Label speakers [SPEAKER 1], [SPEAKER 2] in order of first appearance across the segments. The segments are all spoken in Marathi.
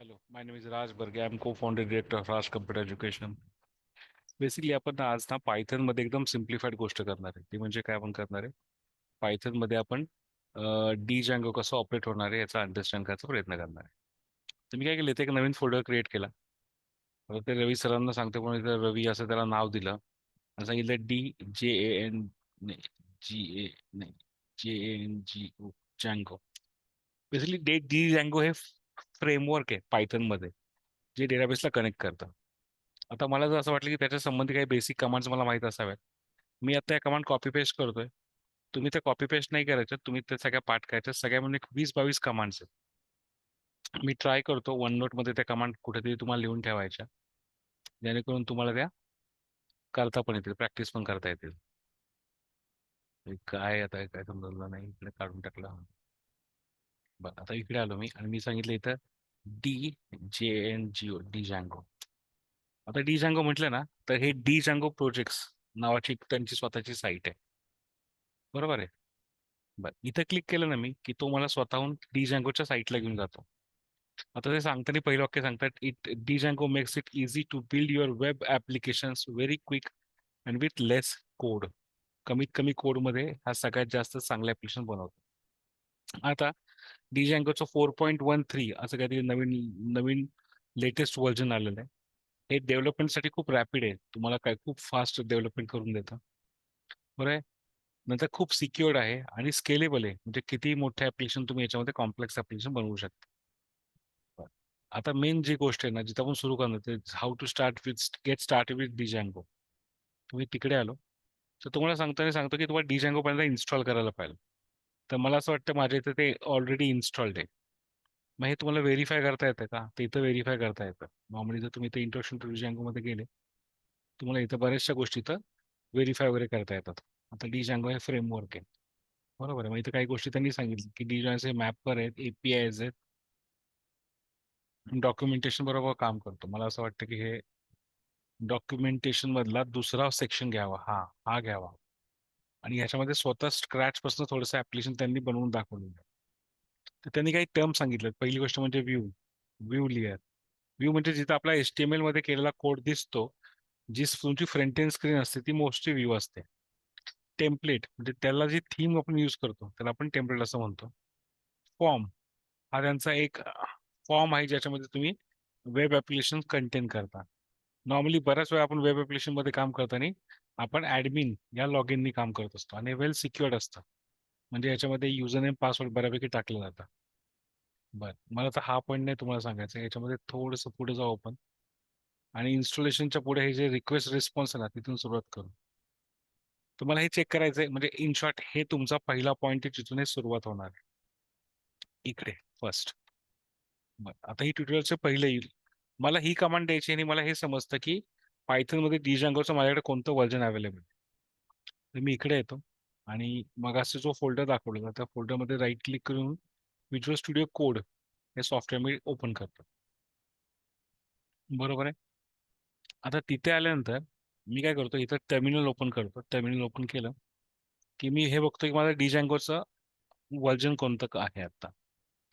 [SPEAKER 1] Hello, my name is Raj Berge. I'm co-founder director of Raj Computer Education. Basically आपण ना आज ना पायथन मध्ये एकदम सिम्प्लिफाईड गोष्ट करणार आहे. ती म्हणजे काय आपण करणार आहे? पायथन मध्ये आपण डी जँगो कसं ऑपरेट होणार आहे याचा अंडरस्टँड करायचा प्रयत्न करणार आहे. तर मी काय केलं, इथे एक नवीन फोल्डर क्रिएट केला. आता ते रवी सरांना सांगतो, पण इथे रवी असं त्याला नाव दिलं आणि सांगितलं DJAN नाही JANGO जँगो. बेसिकली डी जँगो हे फ्रेमवर्क आहे पायथन मध्ये, जे डेटाबेसला कनेक्ट करतं. आता मला जर असं वाटलं की त्याच्या संबंधी काही बेसिक कमांड्स मला माहीत असाव्यात, मी आता या कमांड कॉपी पेस्ट करतोय. तुम्ही ते कॉपी पेस्ट नाही करायचं, तुम्ही ते सगळ्या पाठ करायच्या. सगळ्या म्हणजे 20-22 कमांड्स आहेत. मी ट्राय करतो वन नोटमध्ये त्या कमांड कुठेतरी तुम्हाला लिहून ठेवायच्या, जेणेकरून तुम्हाला त्या करता पण येतील, प्रॅक्टिस पण करता येतील. हे काय आता काय समजलं नाही, इकडे काढून टाकलं. बरं, आता इकडे आलो मी आणि मी सांगितलं इथं DJNGO डी जँगो. आता डी जँगो म्हटलं ना, तर हे डी जँगो प्रोजेक्ट्स नावाची त्यांची स्वतःची साईट आहे. बरोबर आहे. बरं, इथं क्लिक केलं ना मी, की तो मला स्वतःहून डी जँगोच्या साईटला घेऊन जातो. आता ते सांगताना पहिलं वाक्य सांगतात, it Django makes it easy to build your web applications very quick and with less code. कमीत कमी कोडमध्ये हा सगळ्यात जास्त चांगलं ऍप्लिकेशन बनवतो. आता डी जँगोचं 4.13 असं काहीतरी नवीन नवीन लेटेस्ट व्हर्जन आलेलं आहे. हे डेव्हलपमेंटसाठी खूप रॅपिड आहे, तुम्हाला काय खूप फास्ट डेव्हलपमेंट करून देतं. बरं आहे. नंतर खूप सिक्युअर्ड आहे आणि स्केलेबल आहे, म्हणजे किती मोठे ऍप्लिकेशन तुम्ही याच्यामध्ये कॉम्प्लेक्स ऍप्लिकेशन बनवू शकता. बरं. आता मेन जी गोष्ट आहे ना, जिथं आपण सुरू करणार ते how to start with get start with Django. तुम्ही तिकडे आलो तर तुम्हाला सांगतो की तुम्हाला डिजँगो पहिल्यांदा इन्स्टॉल करायला पाहिजे. तर मला असं वाटतं माझ्या इथं ते ऑलरेडी इन्स्टॉल्ड आहे. मग हे तुम्हाला व्हेरीफाय करता येतं का? ते इथं व्हेरीफाय करता येतं. नॉर्मली जर तुम्ही इथं इंट्रोडक्शन टू डिजँगो मध्ये गेले, तुम्हाला इथं बऱ्याचशा गोष्टी इथं व्हेरीफाय वगैरे करता येतात. आता डिजँगो हे फ्रेमवर्क आहे. बरोबर आहे. मग इथं काही गोष्टी त्यांनी सांगितलं की डिजॉयन्सचे मॅपर आहेत, APIs आहेत, डॉक्युमेंटेशन बरोबर काम करतो. मला असं वाटतं की हे डॉक्युमेंटेशन मधला दुसरा सेक्शन घ्यावा, हा घ्यावा. आणि ह्याच्यामध्ये स्वतः स्क्रॅच पासून थोडंसं ऍप्लिकेशन त्यांनी बनवून दाखवलेलं आहे. तर त्यांनी काही टर्म सांगितलं. पहिली गोष्ट म्हणजे व्ह्यू. View layer. व्ह्यू म्हणजे जिथं आपला HTML मध्ये केलेला कोड दिसतो, जी तुमची फ्रंट एंड स्क्रीन असते ती मोस्टली व्ह्यू असते. टेम्पलेट म्हणजे त्याला जी थीम आपण यूज करतो त्याला आपण टेम्पलेट असं म्हणतो. फॉर्म हा त्यांचा एक फॉर्म आहे, ज्याच्यामध्ये तुम्ही वेब ऍप्लिकेशन कंटेन करता. नॉर्मली बऱ्याच वेळा आपण वेब ऍप्लिकेशन मध्ये काम करताना आपण ऍडमिन या लॉग इननी काम करत असतो आणि वेल सिक्युअर्ड असतं, म्हणजे याच्यामध्ये युजर नेम पासवर्ड बऱ्यापैकी टाकलं जातं. बरं, मला तर हा पॉईंट नाही तुम्हाला सांगायचं, याच्यामध्ये थोडंसं पुढे जाऊ आपण आणि इन्स्टॉलेशनच्या पुढे हे जे रिक्वेस्ट रिस्पॉन्स आहे ना, तिथून सुरुवात करू. तुम्हाला हे चेक करायचंय, म्हणजे इन शॉर्ट हे तुमचा पहिला पॉईंट आहे, जिथून हे सुरुवात होणार आहे. इकडे फर्स्ट. आता ही ट्युटोरियलचे पहिले येईल. मला ही कमांड द्यायची आणि मला हे समजतं की पायथन मध्ये डिजंगोचं माझ्याकडे कोणतं व्हर्जन अवेलेबल. तर मी इकडे येतो आणि मगाशी जो फोल्डर दाखवला त्या फोल्डरमध्ये राईट क्लिक करून विज्युअल स्टुडिओ कोड हे सॉफ्टवेअर मी ओपन करतो. बरोबर आहे. आता तिथे आल्यानंतर मी काय करतो, इथं टर्मिनल ओपन करतो. टर्मिनल ओपन केलं की मी हे बघतो की माझं डिजँगोचं व्हर्जन कोणतं आहे आता.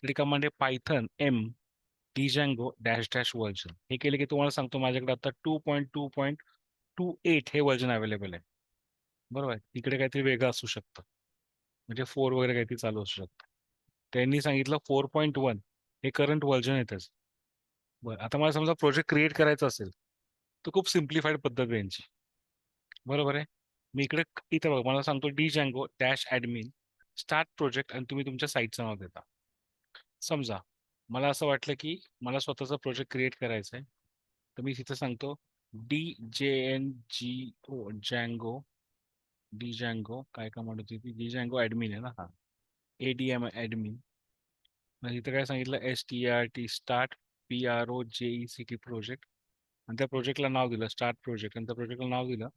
[SPEAKER 1] तरी कमांड आहे पायथन डिजँगो डॅश डॅश व्हर्जन. हे केले की तुम्हाला सांगतो माझ्याकडे आता 2.2.28 हे व्हर्जन अवेलेबल आहे. बरोबर आहे. इकडे काहीतरी वेगळं असू शकतं, म्हणजे 4 वगैरे काहीतरी चालू असू शकतं. त्यांनी सांगितलं 4.1 हे करंट व्हर्जन आहे त्याचं. बरं, आता मला समजा प्रोजेक्ट क्रिएट करायचा असेल तर खूप सिम्प्लिफाईड पद्धत आहे यांची. बरोबर आहे. मी इकडे इथे बघा, मला सांगतो Django dash admin start project आणि तुम्ही तुमच्या साईटचं नाव देता. समजा मला असं वाटलं की मला स्वतःचा प्रोजेक्ट क्रिएट करायचा आहे, तर मी तिथे सांगतो DJNGO जँगो डी जँगो काय कमांड होती ती, डी जँगो ॲडमिन आहे ना, हा ADM ॲडमिन. इथं काय सांगितलं START स्टार्ट PROJECT प्रोजेक्ट आणि त्या प्रोजेक्टला नाव दिलं स्टार्ट प्रोजेक्ट आणि त्या प्रोजेक्टला नाव दिलं.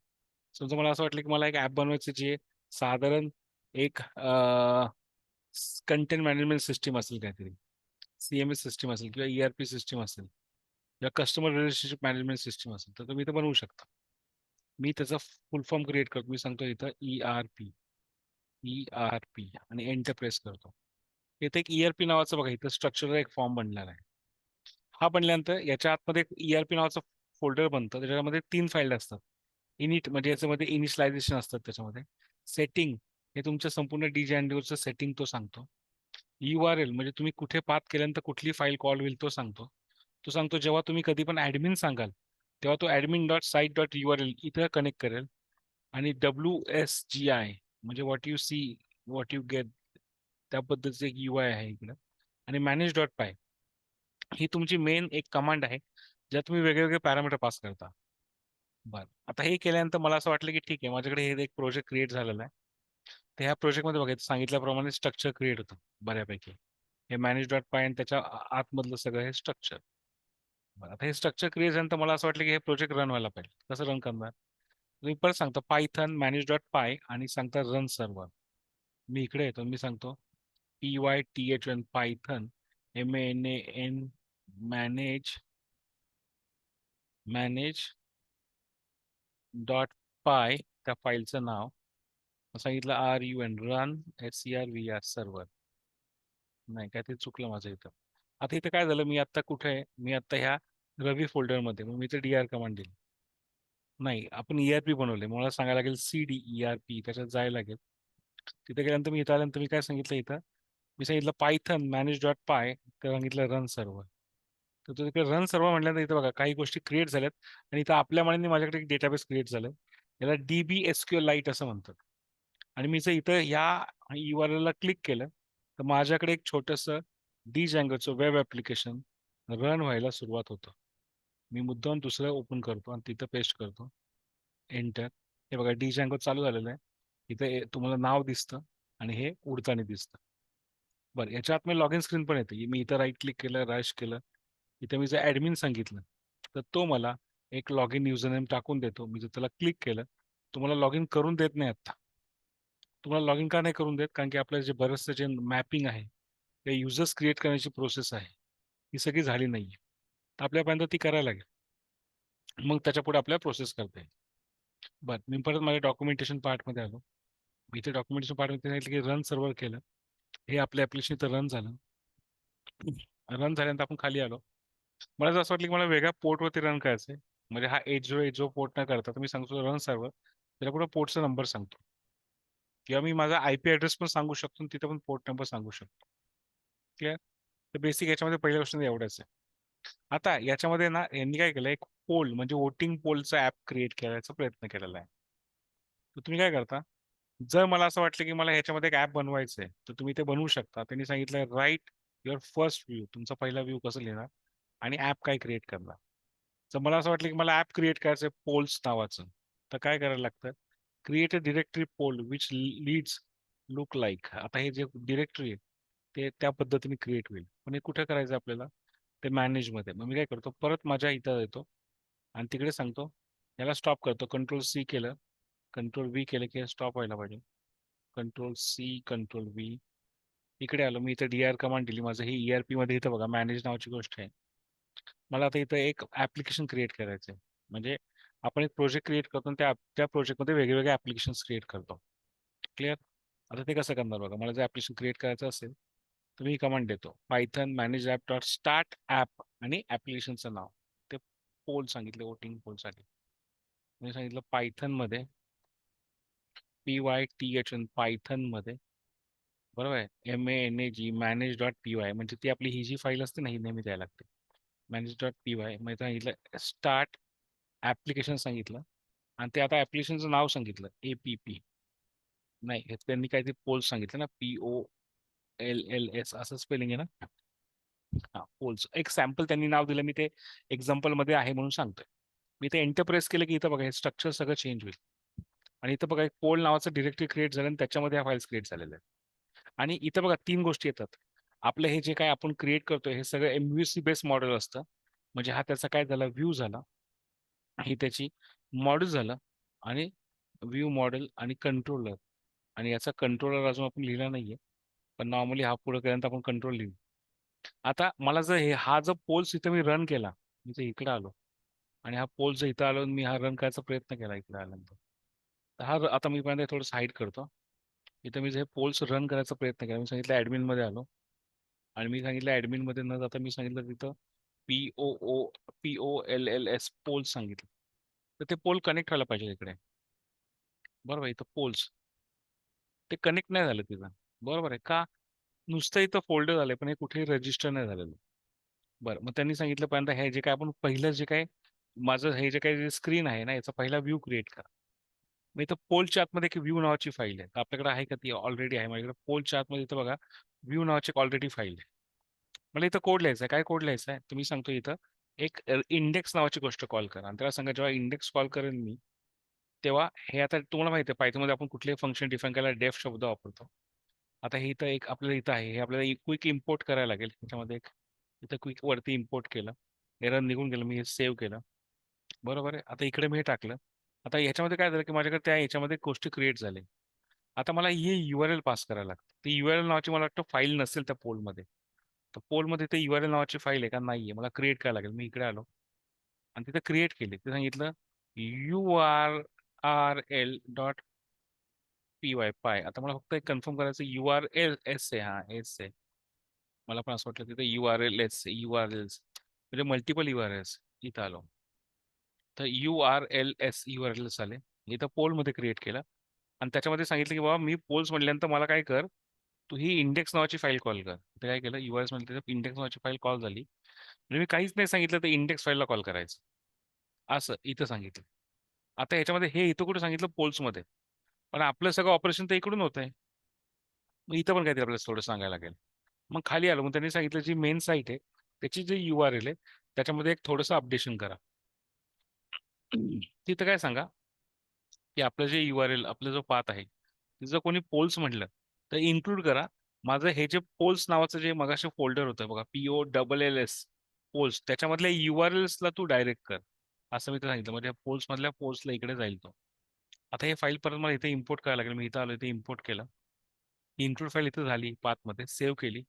[SPEAKER 1] समजा मला असं वाटलं की मला एक ऍप बनवायचं जे साधारण एक कंटेंट मॅनेजमेंट सिस्टीम असेल, काहीतरी CMS सिस्टीम असेल किंवा ERP सिस्टीम असेल किंवा कस्टमर रिलेशनशिप मॅनेजमेंट सिस्टीम असेल, तर तुम्ही इथं बनवू शकता. मी त्याचा फुल फॉर्म क्रिएट करतो. मी सांगतो इथं ERP आणि एंटर प्रेस करतो. इथे एक ERP नावाचं बघा, इथं स्ट्रक्चरचा एक फॉर्म बनलेला आहे. हा बनल्यानंतर याच्या आतमध्ये ERP नावाचं फोल्डर बनतं, त्याच्यामध्ये 3 फाईल असतात. इनिट म्हणजे याच्यामध्ये इनिशियलायझेशन असतात त्याच्यामध्ये. सेटिंग हे तुमचं संपूर्ण डीजॅन्डोचं सेटिंग तो सांगतो. URL म्हणजे तुम्ही कुठे पाथ केल्यानंतर कुठली फाईल कॉल होईल तो सांगतो. तो सांगतो जेव्हा तुम्ही कधी पण ऍडमिन सांगाल तेव्हा तो admin.site.url इथं कनेक्ट करेल. आणि WSGI म्हणजे what you see what you get, त्या पद्धतीचं एक UI आहे इकडं. आणि manage.py ही तुमची मेन एक कमांड आहे ज्यात तुम्ही वेगळे वेगळे पॅरामीटर पास करता. बरं, आता हे केल्यानंतर मला असं वाटलं की ठीक आहे, माझ्याकडे हे एक प्रोजेक्ट क्रिएट झालेला आहे. तर ह्या प्रोजेक्टमध्ये बघायचं सांगितल्याप्रमाणे स्ट्रक्चर क्रिएट होतं बऱ्यापैकी. हे manage.py आणि त्याच्या आतमधलं सगळं हे स्ट्रक्चर. बरं, आता हे स्ट्रक्चर क्रिएट झाल्यानंतर मला असं वाटलं की हे प्रोजेक्ट रन व्हायला पाहिजे. कसं रन करणार? तुम्ही परत सांगता पायथन manage.py आणि सांगता रन सर्व्हर. मी इकडे येतो, मी सांगतो PYTHN Python MANAN manage dot py त्या फाईलचं नाव सांगितलं RUN रन SERVR सर्व्हर. नाही काय ते चुकलं माझं इथं. आता इथं काय झालं, मी आता कुठे आहे, मी आता ह्या रवी फोल्डरमध्ये, मग मी इथे DR कमांड दिली. नाही, आपण ERP बनवले, मला सांगायला लागेल CD ERP, त्याच्यात जायला लागेल. तिथे गेल्यानंतर मी इथं आल्यानंतर मी काय सांगितलं इथं, मी सांगितलं पायथन manage.py, तर सांगितलं रन सर्व्हर. तर तो तिकडे रन सर्व्हर म्हटल्यानंतर इथं बघा काही गोष्टी क्रिएट झाल्यात. आणि इथं आपल्या मनाने माझ्याकडे एक डेटाबेस क्रिएट झालं. याला DB SQLite असं म्हणतात. आणि मी जर इथं या URL ला क्लिक केलं तर माझ्याकडे एक छोटंसं Djangoचं वेब ॲप्लिकेशन रन व्हायला सुरुवात होतं. मी मुद्दाम दुसरं ओपन करतो आणि तिथं पेस्ट करतो. एंटर. हे बघा Django चालू झालेलं आहे. इथं तुम्हाला नाव दिसतं आणि हे उडताना दिसतं. बरं, याच्या आत मी लॉग इन स्क्रीन पण येते. मी इथं राईट क्लिक केलं, रश केलं, इथं मी जर ॲडमिन सांगितलं तर तो मला एक लॉग इन युजर नेम टाकून देतो. मी जर त्याला क्लिक केलं तुम्हाला लॉग इन करून देत नाही. आता तुम्हाला लॉग इन का नाही करून देत? कारण की आपलं जे बरंचसं जे मॅपिंग आहे ते युजर्स क्रिएट करण्याची प्रोसेस आहे, ही सगळी झाली नाहीये. तर आपल्यापर्यंत ती करायला लागेल, मग त्याच्या पुढे आपल्याला प्रोसेस करता येईल. बरं, मी परत माझ्या डॉक्युमेंटेशन पार्टमध्ये आलो. मी इथे डॉक्युमेंटेशन पार्टमध्ये सांगितलं की रन सर्व्हर केलं. हे आपलं ॲप्लिकेशन इथं रन झालं. रन झाल्यानंतर आपण खाली आलो. मला जर असं वाटलं की मला वेगळ्या पोर्टवरती रन करायचंय, म्हणजे हा 8080 पोर्ट न करता, तर मी सांगतो रन सर्व्हर, त्याला पुढे पोर्टचा नंबर सांगतो, किंवा मी माझा IP ॲड्रेस पण सांगू शकतो आणि तिथे पण पोर्ट नंबर सांगू शकतो. क्लिअर? तर बेसिक याच्यामध्ये पहिल्या गोष्टी एवढ्याच आहे. आता याच्यामध्ये ना यांनी काय केलं, एक पोल म्हणजे वोटिंग पोलचा ऍप क्रिएट करायचा प्रयत्न केलेला आहे. तर तुम्ही काय करता, जर मला असं वाटलं की मला ह्याच्यामध्ये एक ऍप बनवायचं आहे तर तुम्ही ते बनवू शकता. त्यांनी सांगितलं राईट युअर फर्स्ट व्ह्यू, तुमचा पहिला व्ह्यू कसं लिहिणार आणि ऍप काय क्रिएट करणार. तर मला असं वाटलं की मला ऍप क्रिएट करायचं आहे पोल्स नावाचं, तर काय करायला लागतं, create a directory poll which leads look like. आता हे जे डिरेक्टरी आहे ते त्या पद्धतीने क्रिएट होईल, पण हे कुठे करायचं आपल्याला, ते मॅनेजमध्ये. मग मी काय करतो, परत माझ्या इथं येतो आणि तिकडे सांगतो याला स्टॉप करतो. कंट्रोल C केलं, कंट्रोल V केलं की स्टॉप व्हायला पाहिजे. Control C control V. इकडे आलो, मी इथे DR कमांड दिली. माझं हे ERP मध्ये इथं बघा मॅनेज नावाची गोष्ट आहे. मला आता इथं एक ऍप्लिकेशन क्रिएट करायचं आहे. म्हणजे आपण एक प्रोजेक्ट क्रिएट करतो आणि त्या प्रोजेक्टमध्ये वेगवेगळे ऍप्लिकेशन क्रिएट करतो. क्लिअर? आता ते कसं करणार बघा, मला जर ऍप्लिकेशन क्रिएट करायचं असेल तर मी कमांड देतो Python manage app dot start app आणि ऍप्लिकेशनचं नाव, ते पोल सांगितले वोटिंग पोलसाठी. मी सांगितलं पायथनमध्ये PYTHN पायथनमध्ये, बरोबर आहे, MANAG manage.py, म्हणजे ती आपली ही जी फाईल असते ना ही नेहमी द्यायला लागते. manage.py म्हणजे सांगितलं स्टार्ट ऍप्लिकेशन सांगितलं आणि ते आता ऍप्लिकेशनचं नाव सांगितलं APP. नाही, हे त्यांनी काहीतरी पोल्स सांगितलं ना, POLLS असं स्पेलिंग आहे ना. हा, पोल्स एक सॅम्पल त्यांनी नाव दिलं, मी ते एक्झाम्पल मध्ये आहे म्हणून सांगतोय. मी ते एंटर प्रेस केलं की इथं बघा हे स्ट्रक्चर सगळं चेंज होईल. आणि इथं बघा एक पोल नावाचं डिरेक्टरी क्रिएट झालं आणि त्याच्यामध्ये ह्या फाईल्स क्रिएट झालेल्या आहेत. आणि इथं बघा 3 गोष्टी येतात. आपलं हे जे काय आपण क्रिएट करतोय हे सगळं MVC बेस मॉडेल असतं. म्हणजे हा त्याचा काय झाला, व्ह्यू झाला, ही त्याची मॉडेल झालं, आणि व्ह्यू मॉडेल आणि कंट्रोलर. आणि याचा कंट्रोलर अजून आपण लिहिला नाहीये, पण नॉर्मली हा पुढे केल्यानंतर आपण कंट्रोल लिहू. आता मला जर हा जर पोल्स इथं मी रन केला, मी तर इकडे आलो आणि हा पोल्स इथं आलो मी हा रन करायचा प्रयत्न केला इकडे आल्यानंतर, तर हा आता मी पहिल्यांदा थोडंसं हाईड करतो. इथं मी जे पोल्स रन करायचा प्रयत्न केला, मी सांगितलं ऍडमिन मध्ये आलो आणि मी सांगितलं ऍडमिन मध्ये न जाता मी सांगितलं तिथं POLLS पोल्स सांगितलं, तर ते पोल कनेक्ट व्हायला पाहिजे इकडे. बरोबर, इथं पोल्स ते कनेक्ट नाही झालं तिथं. बरोबर आहे का? नुसतं इथं फोल्डर झालंय पण हे कुठेही रजिस्टर नाही झालेलं. बरं, मग त्यांनी सांगितलं पहिल्यांदा हे जे काय आपण पहिलं जे काय माझं हे जे काही स्क्रीन आहे ना, याचा पहिला व्ह्यू क्रिएट करा. मग इथं पोलच्या आतमध्ये एक व्ह्यू नावाची फाईल आहे. तर आपल्याकडे आहे का? ती ऑलरेडी आहे माझ्याकडे. पोलच्या आतमध्ये इथं बघा व्ह्यू नावाची ऑलरेडी फाईल आहे. मला इथं कोड लिहायचा आहे. काय कोड लिहायचा आहे तुम्ही सांगतो. इथं एक इंडेक्स नावाची गोष्ट कॉल करा आणि त्याला सांगा जेव्हा इंडेक्स कॉल करेन मी, तेव्हा हे आता तुम्हाला माहिती आहे पायथनमध्ये आपण कुठलेही फंक्शन डिफाईन करायला डेफ शब्द वापरतो. आता हे इथं एक आपल्याला इथं आहे, हे आपल्याला क्विक इम्पोर्ट करायला लागेल. त्याच्यामध्ये एक इथं क्विक वरती इम्पोर्ट केलं, एरर निघून गेलं, मी हे सेव्ह केलं. बरोबर आहे. आता इकडे मी हे टाकलं. आता ह्याच्यामध्ये काय झालं की माझ्याकडे त्या ह्याच्यामध्ये गोष्टी क्रिएट झाली. आता मला ही URL पास करायला लागते. ती URL नावाची मला वाटतं फाईल नसेल त्या पोलमध्ये. तर पोलमध्ये ते URL नावाची फाईल आहे का? नाहीये. मला क्रिएट करायला लागेल. मी इकडे आलो आणि तिथे क्रिएट केली. ते सांगितलं URL डॉट पाय. आता मला फक्त एक कन्फर्म करायचं URLS आहे. हा एस आहे. मला पण असं वाटलं तिथे URLS URLs म्हणजे मल्टिपल URLs. इथं आलो तर URLs आले. इथं पोलमध्ये क्रिएट केलं आणि त्याच्यामध्ये सांगितलं की बाबा मी पोल्स म्हटल्यानंतर मला काय कर, तू ही इंडेक्स नावाची फाईल कॉल कर. ते काय केलं URLs म्हणजे इंडेक्स नावाची फाईल कॉल झाली. म्हणजे मी काहीच नाही सांगितलं तर इंडेक्स फाईलला कॉल करायचं असं इथं सांगितलं. आता ह्याच्यामध्ये हे इथं कुठे सांगितलं पोल्समध्ये, पण आपलं सगळं ऑपरेशन तर इकडून होतंय. मग इथं पण काहीतरी आपल्याला थोडं सांगायला लागेल. मग खाली आलो, मग त्यांनी सांगितलं जी मेन साईट आहे त्याची जी URL आहे त्याच्यामध्ये एक थोडंसं अपडेशन करा. तिथं काय सांगा की आपलं जे URL आपला जो पाथ आहे तिचं कोणी पोल्स म्हटलं तर इन्क्लूड करा माझं हे जे पोल्स नावाचं जे मगाशी फोल्डर होतं बघा POLLS पोल्स, त्याच्यामधल्या URLsला तू डायरेक्ट कर असं मी तर सांगितलं. म्हणजे पोल्स मधल्या पोल्सला इकडे जाईल तो. आता हे फाईल परत मला इथे इम्पोर्ट करायला लागेल. मी इथं आलो, इथे इम्पोर्ट केलं. इन्क्लूड फाईल इथं झाली पाथमध्ये सेव्ह केली.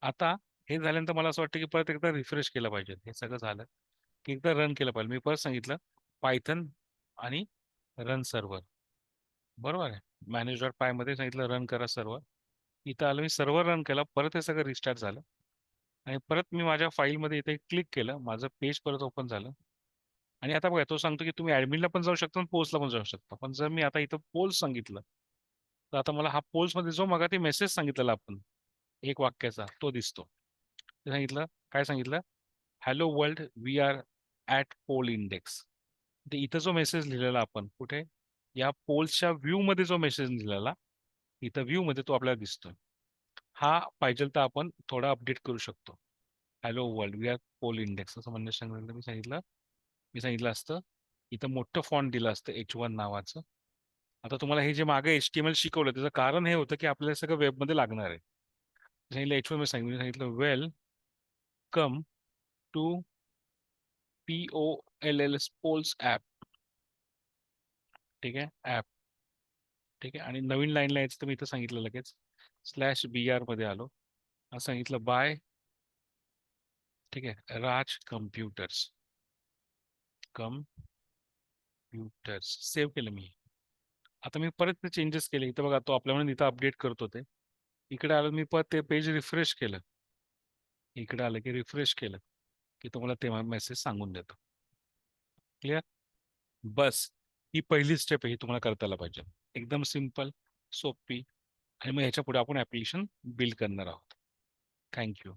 [SPEAKER 1] आता हे झाल्यानंतर मला असं वाटतं की परत एकदा रिफ्रेश केलं पाहिजे. हे सगळं झालं की एकदा रन केलं पाहिजे. मी परत सांगितलं पायथन आणि रन सर्व्हर. बरोबर आहे. मॅनेज डॉट पाय मध्ये सांगितलं रन करा सर्व्हर. इथं आलं, मी सर्व्हर रन केला, परत हे सगळं रिस्टार्ट झालं आणि परत मी माझ्या फाईलमध्ये इथे क्लिक केलं, माझं पेज परत ओपन झालं. आणि आता बघा तो सांगतो की तुम्ही ऍडमिनला पण जाऊ शकता आणि पोस्टला पण जाऊ शकता. पण जर मी आता इथं पोल्स सांगितलं तर आता मला हा पोल्समध्ये जो मगा ते मेसेज सांगितलेला आपण एक वाक्याचा तो दिसतो. ते सांगितलं काय सांगितलं, hello world we are at poll index. ते इथं जो मेसेज लिहिलेला आपण कुठे या पोल्सच्या व्ह्यू मध्ये जो मेसेज लिहिलेला इथं व्ह्यू मध्ये तो आपल्याला दिसतोय. हा पाहिजे तर आपण थोडा अपडेट करू शकतो. Hello world we are poll index असं म्हणण्यात सांगितलं. मी सांगितलं असतं इथं मोठं फॉन्ट दिलं असतं H1 नावाचं. आता तुम्हाला हे जे मागे HTML शिकवलं त्याचं कारण हे होतं की आपल्याला सगळं वेबमध्ये लागणार आहे. सांगितलं H1 मी सांगितलं welcome to POLLS polls app. ठीक आहे ॲप. ठीक आहे आणि नवीन लाईनला यायचं तर मी इथं सांगितलं लगेच /BR मध्ये आलो. असं सांगितलं बाय. ठीक आहे राज कम्प्युटर्स सेव्ह केलं मी. आता मी परत ते चेंजेस केले. इथं बघा तो आपल्याला इथं अपडेट करतो ते. इकडे आलं मी परत ते पेज रिफ्रेश केलं. इकडे आलं की रिफ्रेश केलं की तुम्हाला तेव्हा मेसेज सांगून देतो. क्लिअर. बस ही पहिली स्टेप आहे, ही तुम्हाला करता आलं पाहिजे. एकदम सिम्पल, सोपी आणि मग ह्याच्या पुढे आपण ऍप्लिकेशन बिल्ड करणार आहोत. थँक्यू.